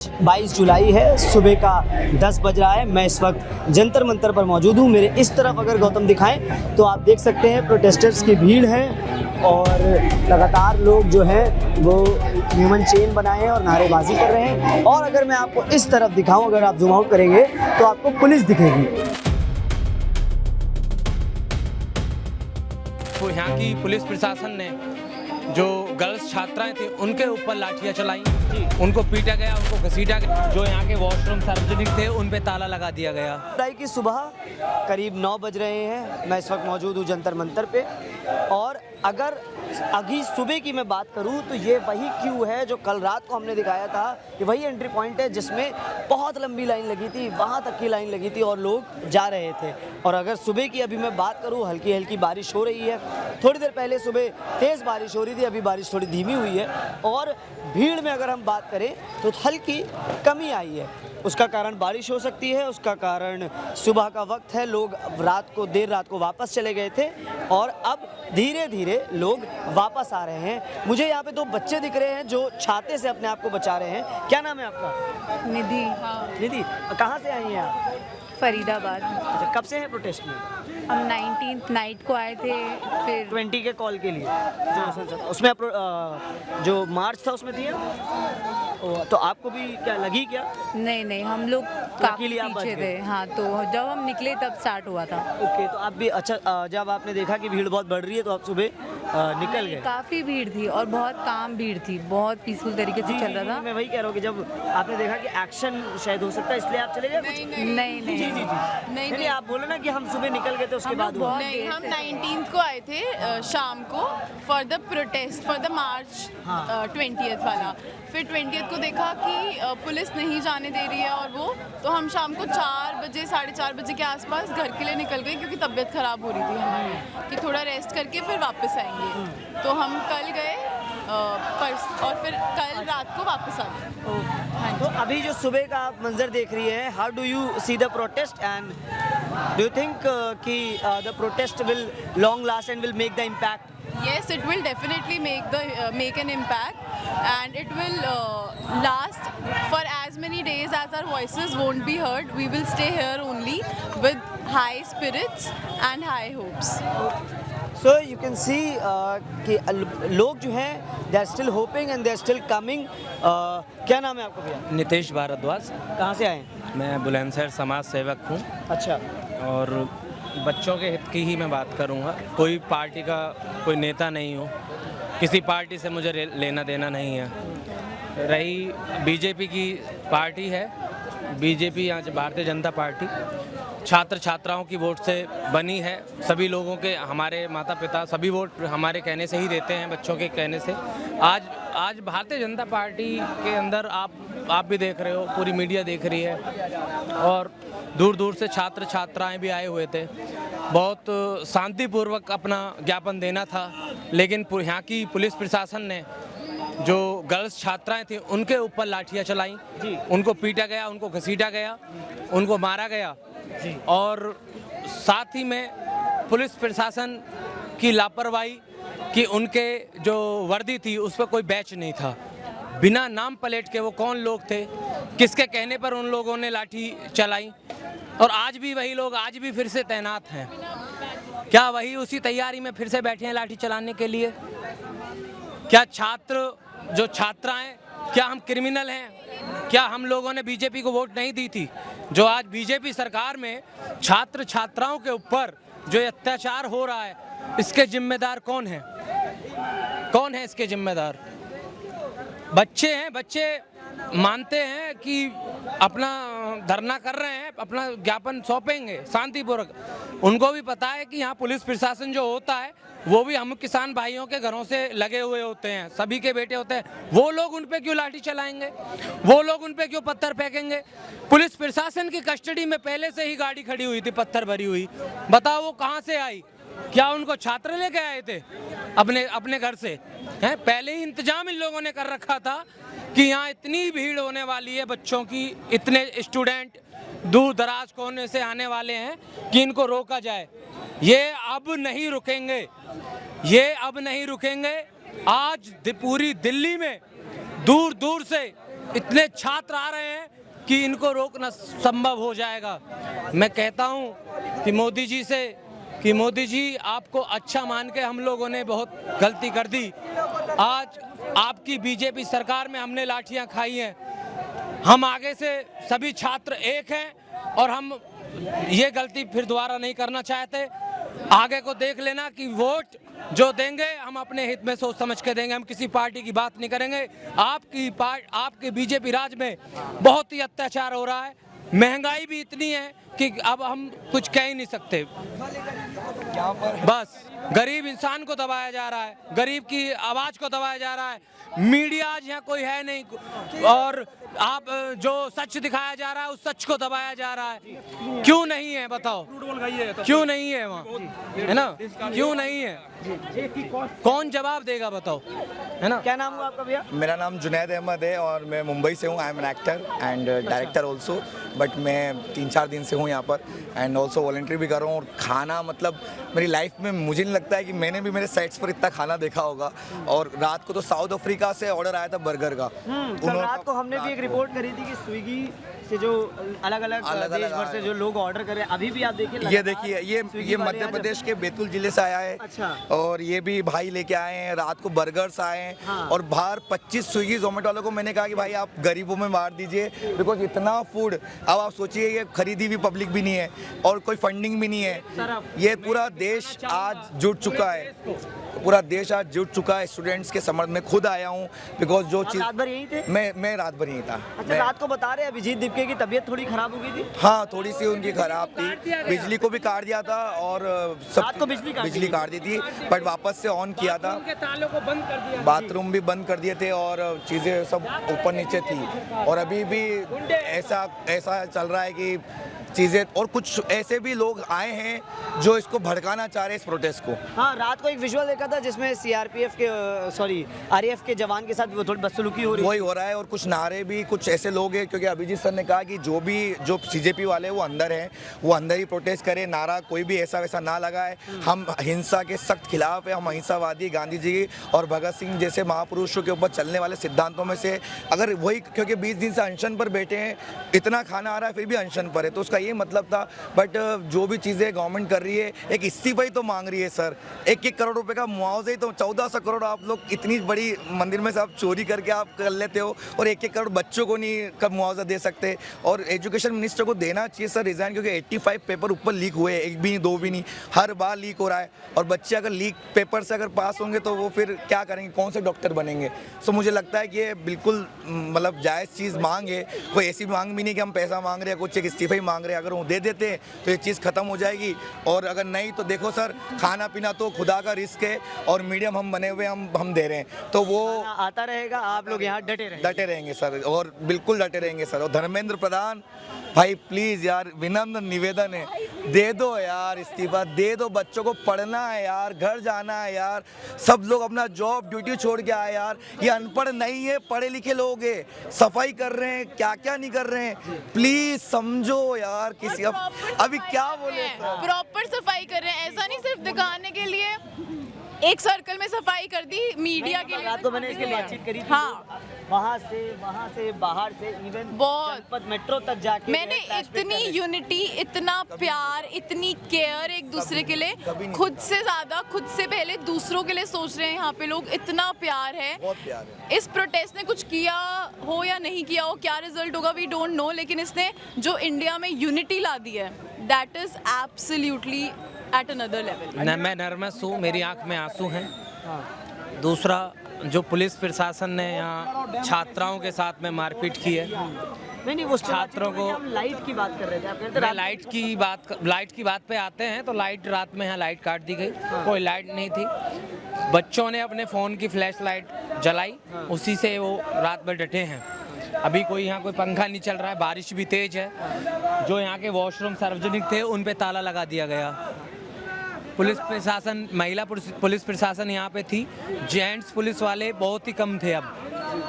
22 जुलाई है, सुबह का 10 बज रहा है। मैं इस वक्त जंतर मंतर पर मौजूद हूँ। मेरे इस तरफ अगर गौतम दिखाएं तो आप देख सकते हैं प्रोटेस्टर्स की भीड़ है और लगातार लोग जो हैं वो ह्यूमन चेन बनाए हैं और नारेबाजी कर रहे हैं। और अगर मैं आपको इस तरफ दिखाऊं, अगर आप जूम आउट करेंगे तो आपको पुलिस दिखेगी। तो यहाँ की पुलिस प्रशासन ने जो गर्ल्स छात्राएं थी उनके ऊपर लाठियां चलाई, उनको पीटा गया, उनको घसीटा गया। जो यहाँ के वॉशरूम सार्वजनिक थे उन पे ताला लगा दिया गया। जुलाई की सुबह करीब 9 बज रहे हैं। मैं इस वक्त मौजूद हूँ जंतर मंतर पे और अगर अभी सुबह की मैं बात करूं तो ये वही क्यू है जो कल रात को हमने दिखाया था कि वही एंट्री पॉइंट है जिसमें बहुत लंबी लाइन लगी थी, वहाँ तक की लाइन लगी थी और लोग जा रहे थे। और अगर सुबह की अभी मैं बात करूं, हल्की हल्की बारिश हो रही है। थोड़ी देर पहले सुबह तेज़ बारिश हो रही थी, अभी बारिश थोड़ी धीमी हुई है। और भीड़ में अगर हम बात करें तो हल्की कमी आई है। उसका कारण बारिश हो सकती है, उसका कारण सुबह का वक्त है, लोग देर रात को वापस चले गए थे और अब धीरे धीरे लोग वापस आ रहे हैं। मुझे यहाँ पे 2 बच्चे दिख रहे हैं जो छाते से अपने आप को बचा रहे हैं। क्या नाम है आपका? निधि। निधि, कहाँ से आई हैं आप? फरीदाबाद। अच्छा, कब से हैं प्रोटेस्ट में? हम 19th नाइट को आए थे, फिर 20 के कॉल के लिए उसमें जो मार्च था उसमें थी तो आपको भी क्या लगी क्या? नहीं हम लोग काफी लिए आप बच पीछे गए। थे। हाँ, तो जब हम निकले तब स्टार्ट हुआ था। ओके, तो आप भी अच्छा जब आपने देखा कि भीड़ बहुत बढ़ रही है तो आप सुबह निकल गए? काफी भीड़ थी और बहुत काम भीड़ थी, बहुत पीसफुल तरीके से चल रहा था। मैं वही कह रहा हूँ कि जब आपने देखा कि एक्शन शायद हो सकता है इसलिए आप चले गए? नहीं नहीं, आप बोले ना कि हम सुबह निकल गए थे उसके बाद हुआ। नहीं, हम 19th को आए थे शाम को for the protest, for the March 20th वाला। फिर 20th को देखा कि पुलिस नहीं जाने दे रही है और वो तो हम शाम को 4 बजे 4:30 बजे के आसपास घर के लिए निकल गए क्योंकि तबीयत ख़राब हो रही थी हमारी कि थोड़ा रेस्ट करके फिर वापस आएंगे। तो हम कल गए और फिर कल रात को वापस आ गए। तो अभी जो सुबह का आप मंजर देख रही हैं, how do you see the protest and do you think कि the protest will long last and will make the impact? Yes, it will definitely make an impact, and it will last for as many days as our voices won't be heard. We will stay here only with high spirits and high hopes. So you can see कि लोग जो हैं they are still hoping and they are still coming. क्या नाम है आपका भैया? नितेश भारद्वाज। कहाँ से आए हैं? मैं बुलंदशहर समाज सेवक हूँ अच्छा, और बच्चों के हित की ही मैं बात करूँगा। कोई पार्टी का कोई नेता नहीं हूँ, किसी पार्टी से मुझे लेना देना नहीं है। रही बीजेपी की पार्टी है, बीजेपी यहाँ से भारतीय जनता पार्टी छात्र छात्राओं की वोट से बनी है। सभी लोगों के, हमारे माता पिता सभी वोट हमारे कहने से ही देते हैं, बच्चों के कहने से। आज भारतीय जनता पार्टी के अंदर आप भी देख रहे हो, पूरी मीडिया देख रही है और दूर दूर से छात्र छात्राएं भी आए हुए थे। बहुत शांतिपूर्वक अपना ज्ञापन देना था, लेकिन यहाँ की पुलिस प्रशासन ने जो गर्ल्स छात्राएं थी उनके ऊपर लाठियां चलाई, उनको पीटा गया, उनको घसीटा गया, उनको मारा गया। और साथ ही में पुलिस प्रशासन की लापरवाही कि उनके जो वर्दी थी उस पर कोई बैच नहीं था। बिना नाम प्लेट के वो कौन लोग थे, किसके कहने पर उन लोगों ने लाठी चलाई। और आज भी वही लोग आज भी फिर से तैनात हैं। क्या वही उसी तैयारी में फिर से बैठे हैं लाठी चलाने के लिए? क्या जो छात्राएं, क्या हम क्रिमिनल हैं? क्या हम लोगों ने बीजेपी को वोट नहीं दी थी? जो आज बीजेपी सरकार में छात्र छात्राओं के ऊपर जो अत्याचार हो रहा है, इसके जिम्मेदार कौन है? कौन है इसके जिम्मेदार? बच्चे हैं, बच्चे मानते हैं कि अपना धरना कर रहे हैं, अपना ज्ञापन सौंपेंगे शांतिपूर्वक। उनको भी पता है कि यहाँ पुलिस प्रशासन जो होता है वो भी हम किसान भाइयों के घरों से लगे हुए होते हैं, सभी के बेटे होते हैं। वो लोग उन पे क्यों लाठी चलाएंगे? वो लोग उन पे क्यों पत्थर फेंकेंगे? पुलिस प्रशासन की कस्टडी में पहले से ही गाड़ी खड़ी हुई थी, पत्थर भरी हुई। बताओ वो कहाँ से आई? क्या उनको छात्र लेके आए थे अपने घर से? हैं, पहले ही इंतजाम इन लोगों ने कर रखा था कि यहाँ इतनी भीड़ होने वाली है बच्चों की, इतने स्टूडेंट दूर दराज कोने से आने वाले हैं कि इनको रोका जाए। ये अब नहीं रुकेंगे, ये अब नहीं रुकेंगे। आज पूरी दिल्ली में दूर दूर से इतने छात्र आ रहे हैं कि इनको रोकना संभव हो जाएगा। मैं कहता हूं कि मोदी जी से कि मोदी जी आपको अच्छा मान के हम लोगों ने बहुत गलती कर दी। आज आपकी बीजेपी सरकार में हमने लाठियां खाई हैं। हम आगे से सभी छात्र एक हैं और हम ये गलती फिर दोबारा नहीं करना चाहते। आगे को देख लेना कि वोट जो देंगे हम अपने हित में सोच समझ के देंगे, हम किसी पार्टी की बात नहीं करेंगे। आपके बीजेपी राज में बहुत ही अत्याचार हो रहा है, महंगाई भी इतनी है कि अब हम कुछ कह ही नहीं सकते। बस गरीब इंसान को दबाया जा रहा है, गरीब की आवाज़ को दबाया जा रहा है। मीडिया आज यहाँ कोई है नहीं और आप जो सच दिखाया जा रहा है उस सच को दबाया जा रहा है। क्यों नहीं है बताओ, क्यों नहीं है वहाँ, है ना, क्यों नहीं है, कौन जवाब देगा बताओ, है ना। क्या नाम हुआ आपका भैया? मेरा नाम जुनैद अहमद है और मैं मुंबई से हूँ। I am an actor and director also, but मैं 3-4 दिन से हूँ यहाँ पर एंड ऑल्सो वॉलंटरी भी कर रहा हूँ। और खाना मतलब मेरी लाइफ में मुझे नहीं लगता है कि मैंने भी मेरे सेट्स पर इतना खाना देखा होगा। और रात को तो साउथ अफ्रीका से ऑर्डर आया था बर्गर का। कल रात को हमने भी एक रिपोर्ट करी थी कि स्विगी से जो अलग अलग देश भर से जो लोग ऑर्डर करें, अभी भी आप देखिए, ये देखिए ये मध्य प्रदेश के बैतूल जिले से आया है। अच्छा। और ये भी भाई लेके आए हैं, रात को बर्गर्स आए हैं। हाँ। और बाहर 25 स्विगी जोमेटो वालों को मैंने कहा कि भाई आप गरीबों में बांट दीजिए, बिकॉज इतना फूड। अब आप सोचिए ये खरीदी हुई पब्लिक भी नहीं है और कोई फंडिंग भी नहीं है। ये पूरा देश आज जुट चुका है, पूरा देश आज जुट चुका है स्टूडेंट्स के समर्थन में। खुद आया हूँ बिकॉज जो चीज़ रात भर यहीं थे? मैं रात भर यहीं था। अच्छा, रात को बता रहे अभिजीत दीपके की तबीयत थोड़ी खराब हो गई थी। हाँ, थोड़ी सी उनकी खराब थी, बिजली को भी काट दिया था और रात को बिजली काट दी थी, बट वापस से ऑन किया था। बाथरूम भी बंद कर दिए थे और चीज़ें सब ऊपर नीचे थी। और अभी भी ऐसा चल रहा है कि चीज़ें, और कुछ ऐसे भी लोग आए हैं जो इसको भड़काना चाह रहे हैं इस प्रोटेस्ट को। हाँ, रात को एक विजुअल देखा था जिसमें सीआरपीएफ के आरएएफ के जवान के साथ वो थोड़ी बदसलूकी हो रही है। वही हो रहा है और कुछ नारे भी कुछ ऐसे लोग हैं, क्योंकि अभिजीत सर ने कहा कि जो सीजेपी वाले वो अंदर हैं, वो अंदर ही प्रोटेस्ट करें, नारा कोई भी ऐसा वैसा ना लगाए। हम हिंसा के सख्त खिलाफ है, हम अहिंसावादी गांधी जी और भगत सिंह जैसे महापुरुषों के ऊपर चलने वाले सिद्धांतों में से अगर वही, क्योंकि 20 दिन से अनशन पर बैठे हैं, इतना खाना आ रहा है फिर भी अनशन पर है, तो उसका ये मतलब था। बट जो भी चीज़ें गवर्नमेंट कर रही है, एक इस्तीफा ही तो मांग रही है सर। 1-1 करोड़ रुपए का मुआवजा ही तो 1400 करोड़ आप लोग इतनी बड़ी मंदिर में से आप चोरी करके आप कर लेते हो और 1-1 करोड़ बच्चों को नहीं कब मुआवजा दे सकते। और एजुकेशन मिनिस्टर को देना चाहिए सर रिजाइन, क्योंकि 85 पेपर ऊपर लीक हुए, एक भी नहीं, दो भी नहीं, हर बार लीक हो रहा है। और बच्चे अगर लीक पेपर से अगर पास होंगे तो वो फिर क्या करेंगे, कौन से डॉक्टर बनेंगे। सो मुझे लगता है कि ये बिल्कुल मतलब जायज़ चीज़ मांग है, कोई ऐसी मांग भी नहीं कि हम पैसा मांग रहे हैं, कुछ एक इस्तीफा ही मांग रहे हैं। अगर वो दे देते हैं तो ये चीज़ खत्म हो जाएगी, और अगर नहीं तो देखो सर, खाना पीना तो खुदा का रिस्क है और मीडियम हम बने हुए हम दे रहे हैं, तो वो आता रहेगा। आप लोग यहाँ डटे रहेंगे सर, और बिल्कुल डटे रहेंगे सर। और धर्मेंद्र प्रधान भाई प्लीज़ यार, विनम्र निवेदन है, दे दो यार इस्तीफा, दे दो। बच्चों को पढ़ना है यार, घर जाना है यार, सब लोग अपना जॉब ड्यूटी छोड़ के आए यार। ये अनपढ़ नहीं है, पढ़े लिखे लोग हैं, सफाई कर रहे हैं, क्या क्या नहीं कर रहे हैं, प्लीज़ समझो यार। किसी अभी क्या बोले, प्रॉपर सफाई कर रहे हैं, ऐसा नहीं सिर्फ दिखाने के लिए एक सर्कल में सफाई कर दी मीडिया के लिए। रात को मैंने इसके लिए बातचीत करी थी। हाँ, वहाँ से बाहर से इवन जनपद मेट्रो तक जाके मैंने इतनी यूनिटी, इतना प्यार, इतनी केयर एक दूसरे के लिए, खुद से ज़्यादा, खुद से पहले दूसरों के लिए सोच रहे हैं यहाँ पे लोग। इतना प्यार है, बहुत प्यार है। इस प्रोटेस्ट ने कुछ किया हो या नहीं किया हो, क्या रिजल्ट होगा वी डोंट नो, लेकिन इसने जो इंडिया में यूनिटी ला दी है, that is absolutely at another level. मैं नर्वस हूँ, मेरी आंख में आंसू हैं। दूसरा, जो पुलिस प्रशासन ने यहाँ छात्राओं के साथ में मारपीट की है, नहीं वो छात्रों को, हम लाइट की बात कर रहे थे, आप कहते मैं लाइट की बात पे आते हैं तो लाइट, रात में यहाँ लाइट काट दी गई, कोई लाइट नहीं थी। बच्चों ने अपने फ़ोन की फ्लैश लाइट जलाई, उसी से वो रात भर डटे हैं। अभी कोई यहाँ कोई पंखा नहीं चल रहा है, बारिश भी तेज है। जो यहाँ के वॉशरूम सार्वजनिक थे उन पे ताला लगा दिया गया। पुलिस प्रशासन, महिला पुलिस प्रशासन यहाँ पे थी, जेंट्स पुलिस वाले बहुत ही कम थे। अब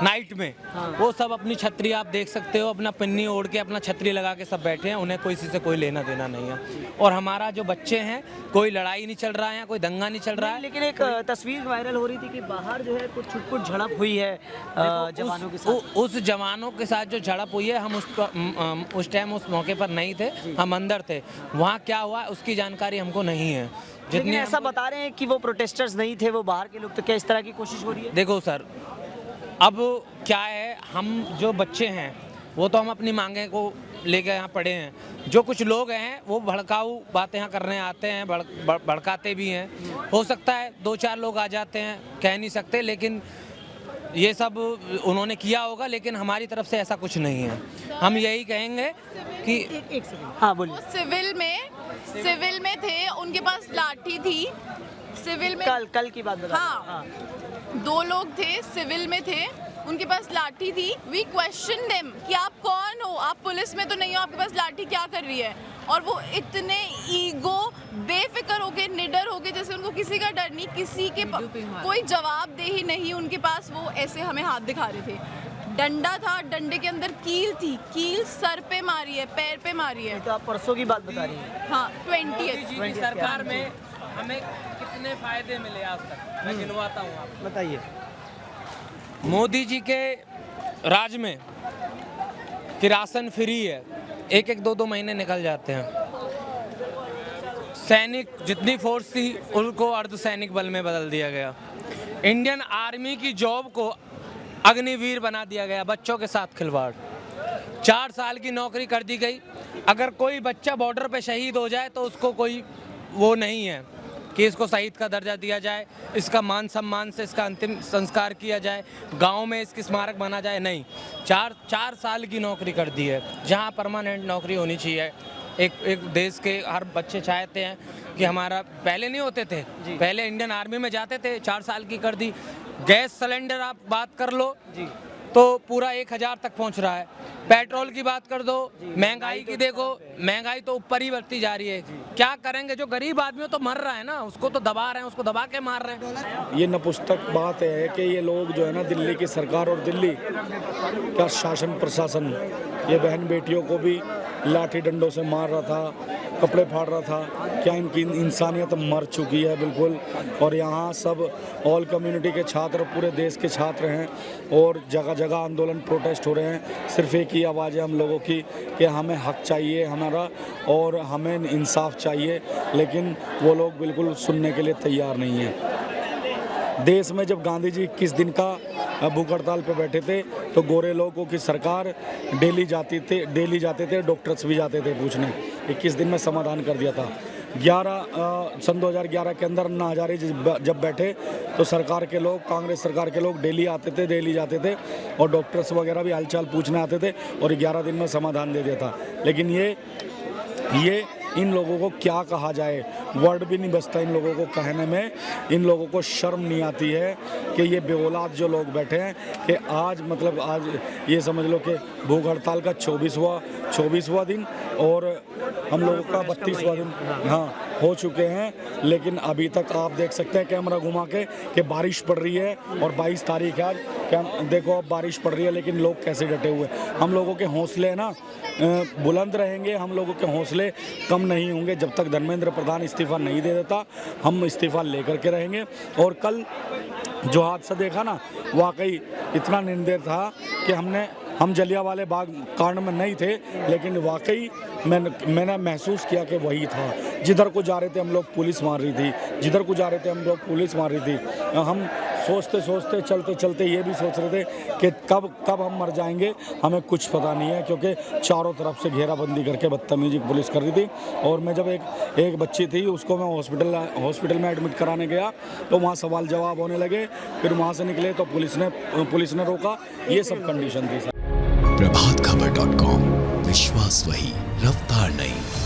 नाइट में, वो सब अपनी छतरी आप देख सकते हो, अपना पिन्नी ओढ़ के अपना छतरी लगा के सब बैठे हैं, उन्हें किसी से कोई लेना देना नहीं है। और हमारा जो बच्चे हैं, कोई लड़ाई नहीं चल रहा है, कोई दंगा नहीं चल रहा है। लेकिन एक तस्वीर वायरल हो रही थी कि बाहर जो है कुछ छुटपुट झड़प हुई है जवानों के साथ। उस जवानों के साथ जो झड़प हुई है, हम उस टाइम उस मौके पर नहीं थे, हम अंदर थे। वहाँ क्या हुआ उसकी जानकारी हमको नहीं है। जितने ऐसा बता रहे हैं कि वो प्रोटेस्टर्स नहीं थे, वो बाहर के लोग, तो क्या इस तरह की कोशिश हो रही है? देखो सर, अब क्या है, हम जो बच्चे हैं वो तो हम अपनी मांगे को लेकर यहाँ पड़े हैं। जो कुछ लोग हैं वो भड़काऊ बातें यहाँ करने आते हैं, भड़काते भी हैं। हो सकता है 2-4 लोग आ जाते हैं, कह नहीं सकते, लेकिन ये सब उन्होंने किया होगा, लेकिन हमारी तरफ से ऐसा कुछ नहीं है। हम यही कहेंगे कि एक सेकंड, हाँ बोलिए। वो सिविल में थे, उनके पास लाठी थी, सिविल में कल की बात बता। हाँ, 2 लोग थे, सिविल में थे, उनके पास लाठी थी। वी क्वेश्चन देम कि आप कौन हो, आप पुलिस में तो नहीं हो, आपके पास लाठी क्या कर रही है? और वो इतने ईगो, बेफिक्र होके, निडर होके, जैसे उनको किसी का डर नहीं, किसी के कोई जवाबदेही नहीं उनके पास। वो ऐसे हमें हाथ दिखा रहे थे, डंडा था, डंडे के अंदर कील थी, कील सर पे मारी है, पैर पे मारी है। तो आप परसों की बात बता रही हैं? हाँ, 20 सरकार में हमें कितने फायदे मिले आज तक, मैं गिनवाता हूँ आपको। बताइए। मोदी जी के राज में कि राशन फ्री है, 1-2 महीने निकल जाते हैं। सैनिक जितनी फोर्स थी उनको अर्धसैनिक बल में बदल दिया गया। इंडियन आर्मी की जॉब को अग्निवीर बना दिया गया। बच्चों के साथ खिलवाड़, 4 साल की नौकरी कर दी गई। अगर कोई बच्चा बॉर्डर पे शहीद हो जाए तो उसको कोई वो नहीं है कि इसको शहीद का दर्जा दिया जाए, इसका मान सम्मान से इसका अंतिम संस्कार किया जाए, गांव में इसकी स्मारक बना जाए, नहीं। 4 साल की नौकरी कर दी है, जहां परमानेंट नौकरी होनी चाहिए। एक देश के हर बच्चे चाहते हैं कि हमारा, पहले नहीं होते थे, पहले इंडियन आर्मी में जाते थे, 4 साल की कर दी। गैस सिलेंडर आप बात कर लो तो पूरा 1000 तक पहुंच रहा है। पेट्रोल की बात कर दो, महंगाई की देखो, महंगाई तो ऊपर ही बढ़ती जा रही है। क्या करेंगे? जो गरीब आदमी तो मर रहा है ना, उसको तो दबा रहे हैं, उसको दबा के मार रहे हैं। ये नपुंसक बात है कि ये लोग जो है ना, दिल्ली की सरकार और दिल्ली का शासन प्रशासन, ये बहन बेटियों को भी लाठी डंडों से मार रहा था, कपड़े फाड़ रहा था। क्या इनकी इंसानियत मर चुकी है बिल्कुल। और यहाँ सब ऑल कम्युनिटी के छात्र, पूरे देश के छात्र हैं और जगह जगह आंदोलन, प्रोटेस्ट हो रहे हैं। सिर्फ एक ही आवाज़ है हम लोगों की कि हमें हक चाहिए हमारा और हमें इंसाफ चाहिए, लेकिन वो लोग बिल्कुल सुनने के लिए तैयार नहीं हैं। देश में जब गांधी जी 21 दिन का भूख हड़ताल पे बैठे थे तो गोरे लोगों की सरकार डेली जाते थे, डॉक्टर्स भी जाते थे पूछने। 21 दिन में समाधान कर दिया था। सन 2011 के अंदर अन्ना हजारे जब बैठे तो सरकार के लोग, कांग्रेस सरकार के लोग डेली आते थे, डेली जाते थे और डॉक्टर्स वगैरह भी हालचाल पूछने आते थे और 11 दिन में समाधान दे दिया था। लेकिन ये इन लोगों को क्या कहा जाए, वर्ड भी नहीं बचता इन लोगों को कहने में। इन लोगों को शर्म नहीं आती है कि ये बेऔलाद जो लोग बैठे हैं कि आज ये समझ लो कि भूख हड़ताल का 24वां दिन और हम लोगों का 32वां दिन हो चुके हैं। लेकिन अभी तक आप देख सकते हैं कैमरा घुमा के कि बारिश पड़ रही है और 22 तारीख है आज। क्या देखो अब बारिश पड़ रही है लेकिन लोग कैसे डटे हुए। हम लोगों के हौसले है ना बुलंद रहेंगे, हम लोगों के हौसले कम नहीं होंगे जब तक धर्मेंद्र प्रधान इस्तीफ़ा नहीं दे देता। हम इस्तीफ़ा लेकर के रहेंगे। और कल जो हादसा देखा ना, वाकई इतना निंदनीय था कि हम जलियांवाला बाग कांड में नहीं थे, लेकिन वाकई मैंने महसूस किया कि वही था। जिधर को जा रहे थे हम लोग पुलिस मार रही थी, जिधर को जा रहे थे हम लोग पुलिस मार रही थी। हम सोचते चलते ये भी सोच रहे थे कि कब हम मर जाएंगे, हमें कुछ पता नहीं है, क्योंकि चारों तरफ से घेराबंदी करके बदतमीजी पुलिस कर रही थी। और मैं जब एक बच्ची थी उसको मैं हॉस्पिटल में एडमिट कराने गया तो वहाँ सवाल जवाब होने लगे। फिर वहाँ से निकले तो पुलिस ने रोका। ये सब कंडीशन थी। प्रभातखबर.com, विश्वास वही, रफ्तार नहीं।